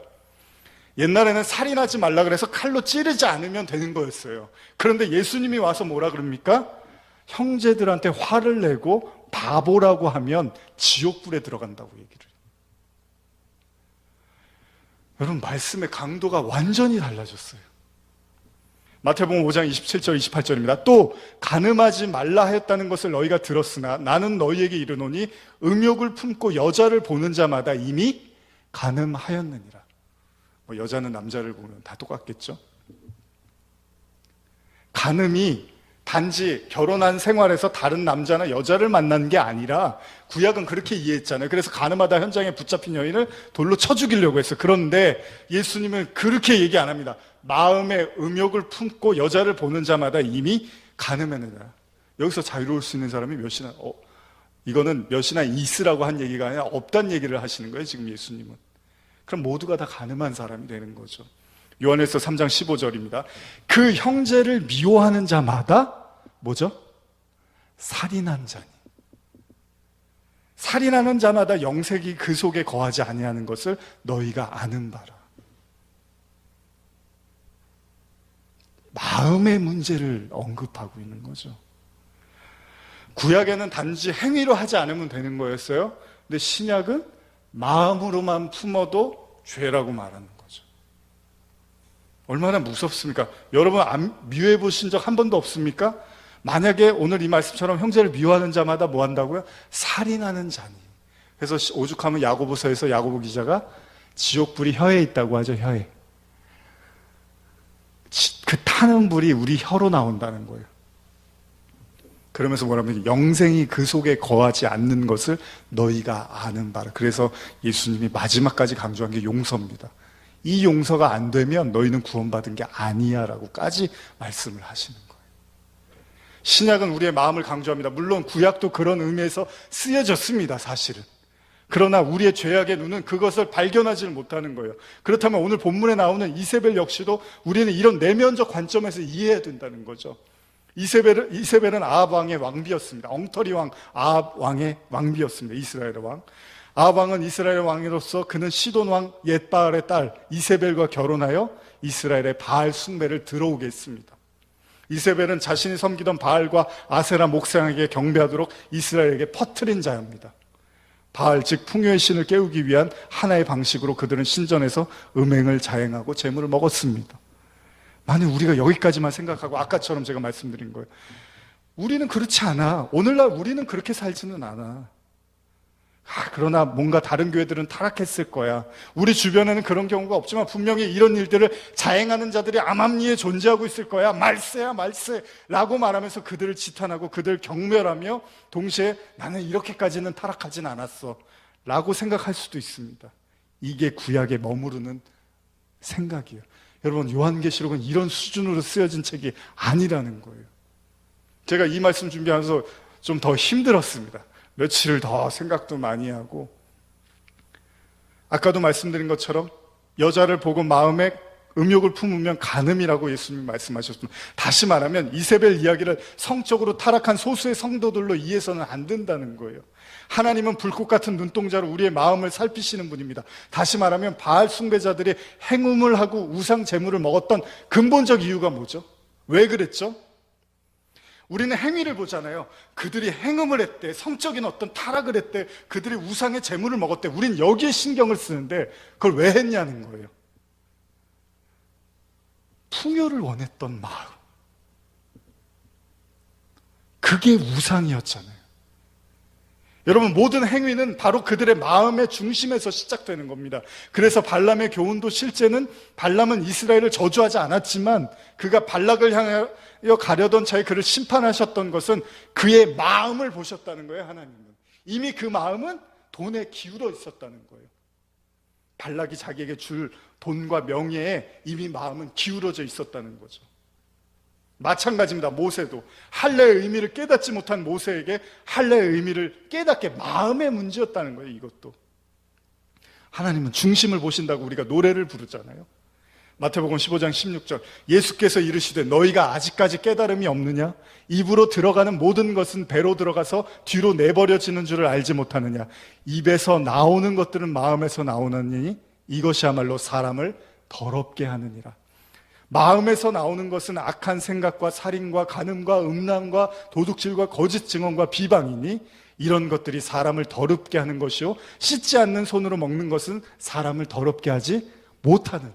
옛날에는 살인하지 말라 그래서 칼로 찌르지 않으면 되는 거였어요. 그런데 예수님이 와서 뭐라 그럽니까? 형제들한테 화를 내고 바보라고 하면 지옥불에 들어간다고 얘기를 해요. 여러분, 말씀의 강도가 완전히 달라졌어요. 마태복음 5장 27절 28절입니다. 또 간음하지 말라 하였다는 것을 너희가 들었으나 나는 너희에게 이르노니 음욕을 품고 여자를 보는 자마다 이미 간음하였느니라. 뭐 여자는 남자를 보면 다 똑같겠죠. 간음이 단지 결혼한 생활에서 다른 남자나 여자를 만난 게 아니라 구약은 그렇게 이해했잖아요. 그래서 간음하다 현장에 붙잡힌 여인을 돌로 쳐 죽이려고 했어요. 그런데 예수님은 그렇게 얘기 안 합니다. 마음에 음욕을 품고 여자를 보는 자마다 이미 간음했느니라. 여기서 자유로울 수 있는 사람이 몇이나 이거는 몇이나 있으라고 한 얘기가 아니라 없다는 얘기를 하시는 거예요, 지금 예수님은. 그럼 모두가 다 간음한 사람이 되는 거죠. 요한일서 3장 15절입니다. 그 형제를 미워하는 자마다 뭐죠? 살인한 자니. 살인하는 자마다 영생이 그 속에 거하지 아니하는 것을 너희가 아는 바라. 마음의 문제를 언급하고 있는 거죠. 구약에는 단지 행위로 하지 않으면 되는 거였어요. 근데 신약은 마음으로만 품어도 죄라고 말하는 거죠. 얼마나 무섭습니까? 여러분 미워해 보신 적 한 번도 없습니까? 만약에 오늘 이 말씀처럼 형제를 미워하는 자마다 뭐 한다고요? 살인하는 자니. 그래서 오죽하면 야고보서에서 야고보 기자가 지옥불이 혀에 있다고 하죠. 혀에. 그 타는 불이 우리 혀로 나온다는 거예요. 그러면서 뭐라면 영생이 그 속에 거하지 않는 것을 너희가 아는 바라. 그래서 예수님이 마지막까지 강조한 게 용서입니다. 이 용서가 안 되면 너희는 구원받은 게 아니야 라고까지 말씀을 하시는 거예요. 신약은 우리의 마음을 강조합니다. 물론 구약도 그런 의미에서 쓰여졌습니다, 사실은. 그러나 우리의 죄악의 눈은 그것을 발견하지를 못하는 거예요. 그렇다면 오늘 본문에 나오는 이세벨 역시도 우리는 이런 내면적 관점에서 이해해야 된다는 거죠. 이세벨은 아합 왕의 왕비였습니다. 엉터리 왕 아합 왕의 왕비였습니다. 이스라엘 왕. 아합 왕은 이스라엘 왕으로서 그는 시돈 왕 옛바알의 딸 이세벨과 결혼하여 이스라엘의 바알 숭배를 들어오게 했습니다. 이세벨은 자신이 섬기던 바알과 아세라 목상에게 경배하도록 이스라엘에게 퍼뜨린 자입니다. 바알 즉 풍요의 신을 깨우기 위한 하나의 방식으로 그들은 신전에서 음행을 자행하고 재물을 먹었습니다. 만약 우리가 여기까지만 생각하고 아까처럼 제가 말씀드린 거예요. 우리는 그렇지 않아. 오늘날 우리는 그렇게 살지는 않아. 그러나 뭔가 다른 교회들은 타락했을 거야. 우리 주변에는 그런 경우가 없지만 분명히 이런 일들을 자행하는 자들이 암암리에 존재하고 있을 거야. 말세야 말세 라고 말하면서 그들을 지탄하고 그들을 경멸하며 동시에 나는 이렇게까지는 타락하진 않았어 라고 생각할 수도 있습니다. 이게 구약에 머무르는 생각이에요. 여러분, 요한계시록은 이런 수준으로 쓰여진 책이 아니라는 거예요. 제가 이 말씀 준비하면서 좀 더 힘들었습니다. 며칠을 더 생각도 많이 하고, 아까도 말씀드린 것처럼 여자를 보고 마음에 음욕을 품으면 간음이라고 예수님이 말씀하셨습니다. 다시 말하면 이세벨 이야기를 성적으로 타락한 소수의 성도들로 이해해서는 안 된다는 거예요. 하나님은 불꽃 같은 눈동자로 우리의 마음을 살피시는 분입니다. 다시 말하면 바알 숭배자들이 행음을 하고 우상 제물을 먹었던 근본적 이유가 뭐죠? 왜 그랬죠? 우리는 행위를 보잖아요. 그들이 행음을 했대, 성적인 어떤 타락을 했대, 그들이 우상의 제물을 먹었대. 우린 여기에 신경을 쓰는데 그걸 왜 했냐는 거예요. 풍요를 원했던 마음, 그게 우상이었잖아요. 여러분, 모든 행위는 바로 그들의 마음의 중심에서 시작되는 겁니다. 그래서 발람의 교훈도 실제는 발람은 이스라엘을 저주하지 않았지만 그가 발락을 향하여 가려던 자의 그를 심판하셨던 것은 그의 마음을 보셨다는 거예요. 하나님은 이미 그 마음은 돈에 기울어 있었다는 거예요. 발락이 자기에게 줄 돈과 명예에 이미 마음은 기울어져 있었다는 거죠. 마찬가지입니다. 모세도 할례의 의미를 깨닫지 못한 모세에게 할례의 의미를 깨닫게 마음의 문제였다는 거예요. 이것도 하나님은 중심을 보신다고 우리가 노래를 부르잖아요. 마태복음 15장 16절 예수께서 이르시되 너희가 아직까지 깨달음이 없느냐? 입으로 들어가는 모든 것은 배로 들어가서 뒤로 내버려지는 줄을 알지 못하느냐? 입에서 나오는 것들은 마음에서 나오느니 이것이야말로 사람을 더럽게 하느니라. 마음에서 나오는 것은 악한 생각과 살인과 간음과 음란과 도둑질과 거짓 증언과 비방이니 이런 것들이 사람을 더럽게 하는 것이요 씻지 않는 손으로 먹는 것은 사람을 더럽게 하지 못하느니라.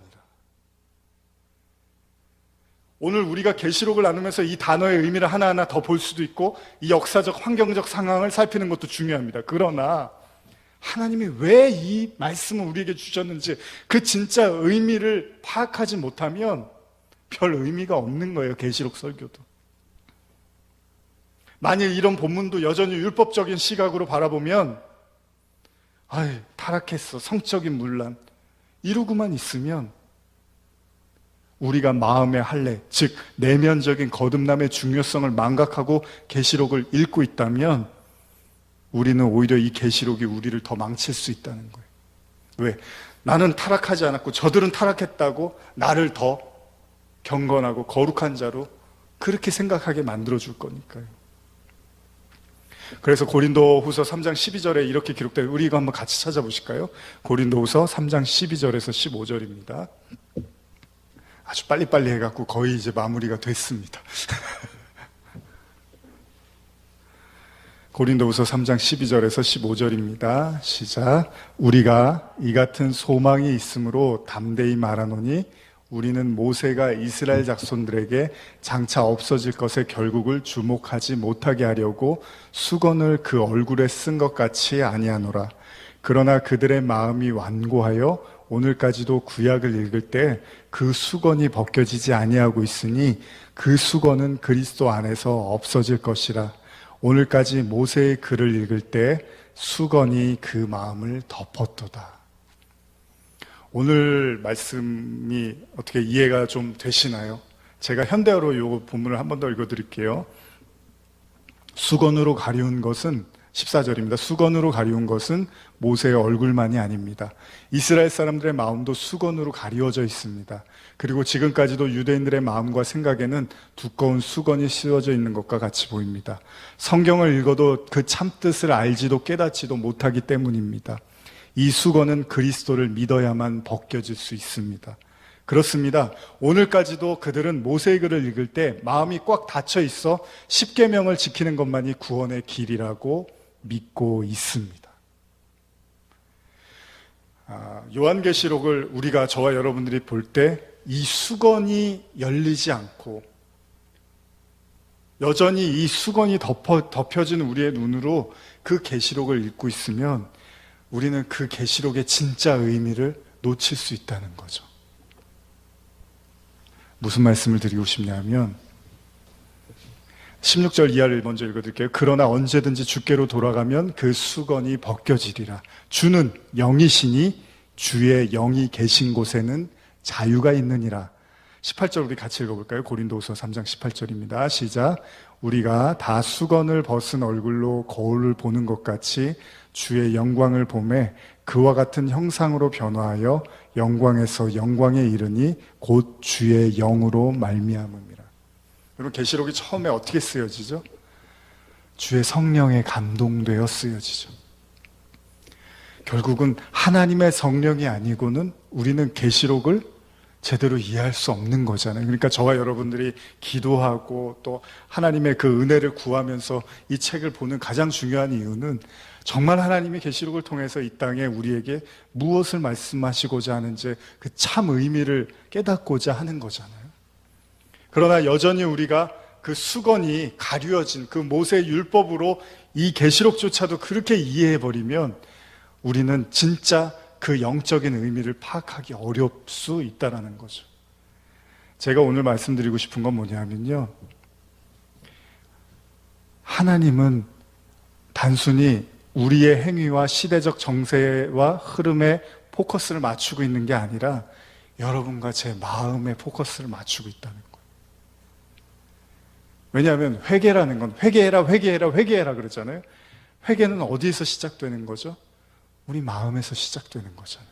오늘 우리가 계시록을 나누면서 이 단어의 의미를 하나하나 더 볼 수도 있고 이 역사적 환경적 상황을 살피는 것도 중요합니다. 그러나 하나님이 왜 이 말씀을 우리에게 주셨는지 그 진짜 의미를 파악하지 못하면 별 의미가 없는 거예요. 계시록 설교도. 만일 이런 본문도 여전히 율법적인 시각으로 바라보면 타락했어, 성적인 문란 이러고만 있으면 우리가 마음의 할례, 즉 내면적인 거듭남의 중요성을 망각하고 계시록을 읽고 있다면 우리는 오히려 이 계시록이 우리를 더 망칠 수 있다는 거예요. 왜? 나는 타락하지 않았고 저들은 타락했다고 나를 더 경건하고 거룩한 자로 그렇게 생각하게 만들어줄 거니까요. 그래서 고린도후서 3장 12절에 이렇게 기록돼요. 우리 이거 한번 같이 찾아보실까요? 고린도후서 3장 12절에서 15절입니다. 아주 빨리빨리 해갖고 거의 이제 마무리가 됐습니다. 고린도후서 3장 12절에서 15절입니다. 시작. 우리가 이 같은 소망이 있으므로 담대히 말하노니 우리는 모세가 이스라엘 자손들에게 장차 없어질 것의 결국을 주목하지 못하게 하려고 수건을 그 얼굴에 쓴 것 같이 아니하노라. 그러나 그들의 마음이 완고하여 오늘까지도 구약을 읽을 때 그 수건이 벗겨지지 아니하고 있으니 그 수건은 그리스도 안에서 없어질 것이라. 오늘까지 모세의 글을 읽을 때 수건이 그 마음을 덮었도다. 오늘 말씀이 어떻게 이해가 좀 되시나요? 제가 현대어로 이 본문을 한 번 더 읽어드릴게요. 수건으로 가리운 것은 14절입니다. 수건으로 가리운 것은 모세의 얼굴만이 아닙니다. 이스라엘 사람들의 마음도 수건으로 가리워져 있습니다. 그리고 지금까지도 유대인들의 마음과 생각에는 두꺼운 수건이 씌워져 있는 것과 같이 보입니다. 성경을 읽어도 그 참뜻을 알지도 깨닫지도 못하기 때문입니다. 이 수건은 그리스도를 믿어야만 벗겨질 수 있습니다. 그렇습니다. 오늘까지도 그들은 모세의 글을 읽을 때 마음이 꽉 닫혀 있어 십계명을 지키는 것만이 구원의 길이라고 믿고 있습니다. 요한계시록을 우리가 저와 여러분들이 볼 때 이 수건이 열리지 않고 여전히 이 수건이 덮여진 우리의 눈으로 그 계시록을 읽고 있으면 우리는 그 계시록의 진짜 의미를 놓칠 수 있다는 거죠. 무슨 말씀을 드리고 싶냐면 16절 이하를 먼저 읽어드릴게요. 그러나 언제든지 주께로 돌아가면 그 수건이 벗겨지리라. 주는 영이시니 주의 영이 계신 곳에는 자유가 있느니라. 18절 우리 같이 읽어볼까요? 고린도후서 3장 18절입니다. 시작. 우리가 다 수건을 벗은 얼굴로 거울을 보는 것 같이 주의 영광을 보매 그와 같은 형상으로 변화하여 영광에서 영광에 이르니 곧 주의 영으로 말미암음이라. 여러분 계시록이 처음에 어떻게 쓰여지죠? 주의 성령에 감동되어 쓰여지죠. 결국은 하나님의 성령이 아니고는 우리는 계시록을 제대로 이해할 수 없는 거잖아요. 그러니까 저와 여러분들이 기도하고 또 하나님의 그 은혜를 구하면서 이 책을 보는 가장 중요한 이유는 정말 하나님이 계시록을 통해서 이 땅에 우리에게 무엇을 말씀하시고자 하는지 그 참 의미를 깨닫고자 하는 거잖아요. 그러나 여전히 우리가 그 수건이 가려진 그 모세의 율법으로 이 계시록조차도 그렇게 이해해버리면 우리는 진짜 그 영적인 의미를 파악하기 어려울 수 있다는 거죠. 제가 오늘 말씀드리고 싶은 건 뭐냐면요, 하나님은 단순히 우리의 행위와 시대적 정세와 흐름에 포커스를 맞추고 있는 게 아니라 여러분과 제 마음에 포커스를 맞추고 있다는 거예요. 왜냐하면 회개라는 건 회개해라 회개해라 회개해라 그러잖아요. 회개는 어디에서 시작되는 거죠? 우리 마음에서 시작되는 거잖아요.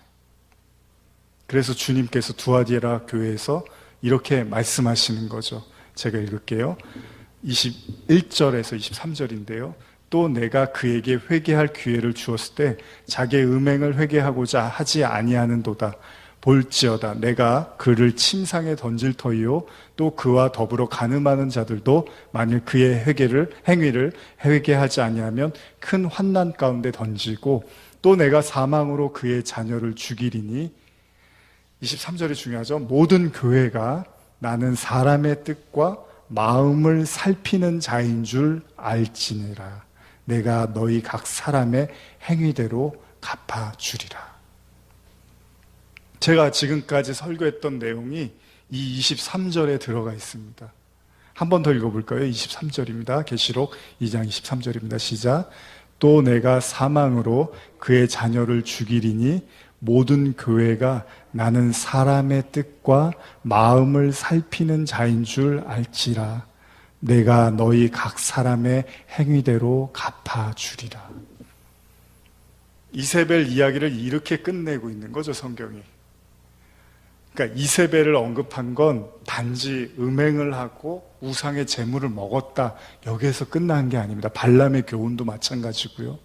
그래서 주님께서 두아디라 교회에서 이렇게 말씀하시는 거죠. 제가 읽을게요. 21절에서 23절인데요. 또 내가 그에게 회개할 기회를 주었을 때 자기의 음행을 회개하고자 하지 아니하는도다. 볼지어다 내가 그를 침상에 던질 터이요 또 그와 더불어 간음하는 자들도 만일 그의 행위를 회개하지 아니하면 큰 환난 가운데 던지고 또 내가 사망으로 그의 자녀를 죽이리니. 23절이 중요하죠. 모든 교회가 나는 사람의 뜻과 마음을 살피는 자인 줄 알지니라. 내가 너희 각 사람의 행위대로 갚아주리라. 제가 지금까지 설교했던 내용이 이 23절에 들어가 있습니다. 한 번 더 읽어볼까요? 23절입니다. 계시록 2장 23절입니다. 시작. 또 내가 사망으로 그의 자녀를 죽이리니 모든 교회가 나는 사람의 뜻과 마음을 살피는 자인 줄 알지라. 내가 너희 각 사람의 행위대로 갚아주리라. 이세벨 이야기를 이렇게 끝내고 있는 거죠, 성경이. 그러니까 이세벨을 언급한 건 단지 음행을 하고 우상의 재물을 먹었다, 여기에서 끝난 게 아닙니다. 발람의 교훈도 마찬가지고요.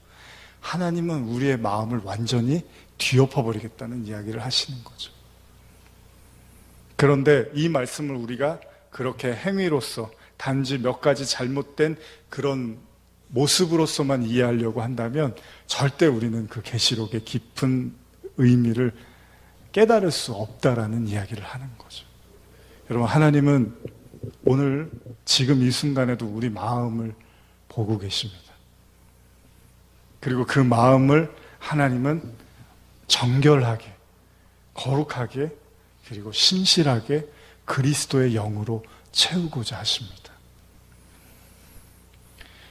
하나님은 우리의 마음을 완전히 뒤엎어버리겠다는 이야기를 하시는 거죠. 그런데 이 말씀을 우리가 그렇게 행위로서 단지 몇 가지 잘못된 그런 모습으로서만 이해하려고 한다면 절대 우리는 그 계시록의 깊은 의미를 깨달을 수 없다라는 이야기를 하는 거죠. 여러분, 하나님은 오늘 지금 이 순간에도 우리 마음을 보고 계십니다. 그리고 그 마음을 하나님은 정결하게, 거룩하게, 그리고 신실하게 그리스도의 영으로 채우고자 하십니다.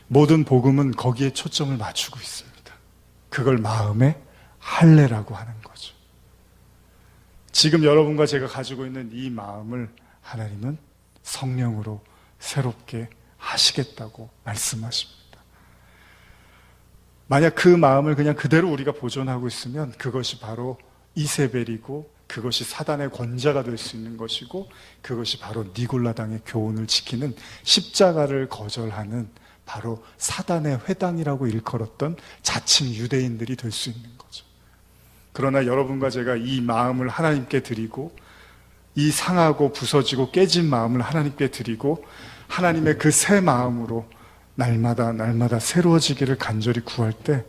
모든 복음은 거기에 초점을 맞추고 있습니다. 그걸 마음의 할례라고 하는 거죠. 지금 여러분과 제가 가지고 있는 이 마음을 하나님은 성령으로 새롭게 하시겠다고 말씀하십니다. 만약 그 마음을 그냥 그대로 우리가 보존하고 있으면 그것이 바로 이세벨이고, 그것이 사단의 권자가 될 수 있는 것이고, 그것이 바로 니골라당의 교훈을 지키는, 십자가를 거절하는 바로 사단의 회당이라고 일컬었던 자칭 유대인들이 될 수 있는 거죠. 그러나 여러분과 제가 이 마음을 하나님께 드리고, 이 상하고 부서지고 깨진 마음을 하나님께 드리고, 하나님의 그 새 마음으로 날마다 새로워지기를 간절히 구할 때,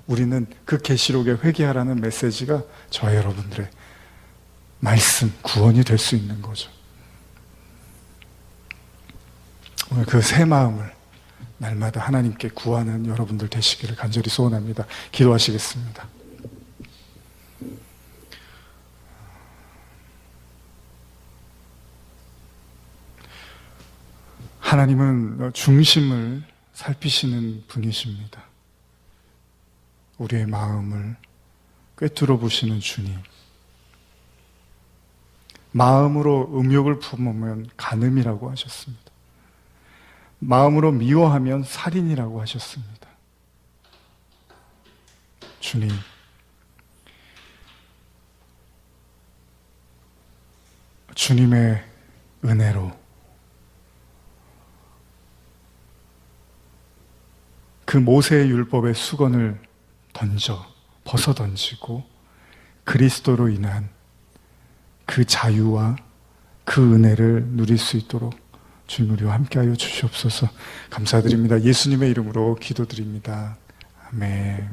우리는 그 계시록에 회개하라는 메시지가 저와 여러분들의 말씀, 구원이 될 수 있는 거죠. 오늘 그 새 마음을 날마다 하나님께 구하는 여러분들 되시기를 간절히 소원합니다. 기도하시겠습니다. 하나님은 중심을 살피시는 분이십니다. 우리의 마음을 꿰뚫어 보시는 주님. 마음으로 음욕을 품으면 간음이라고 하셨습니다. 마음으로 미워하면 살인이라고 하셨습니다. 주님, 주님의 은혜로 그 모세의 율법의 수건을 벗어 던지고 그리스도로 인한 그 자유와 그 은혜를 누릴 수 있도록 주님 우리와 함께하여 주시옵소서. 감사드립니다. 예수님의 이름으로 기도드립니다. 아멘.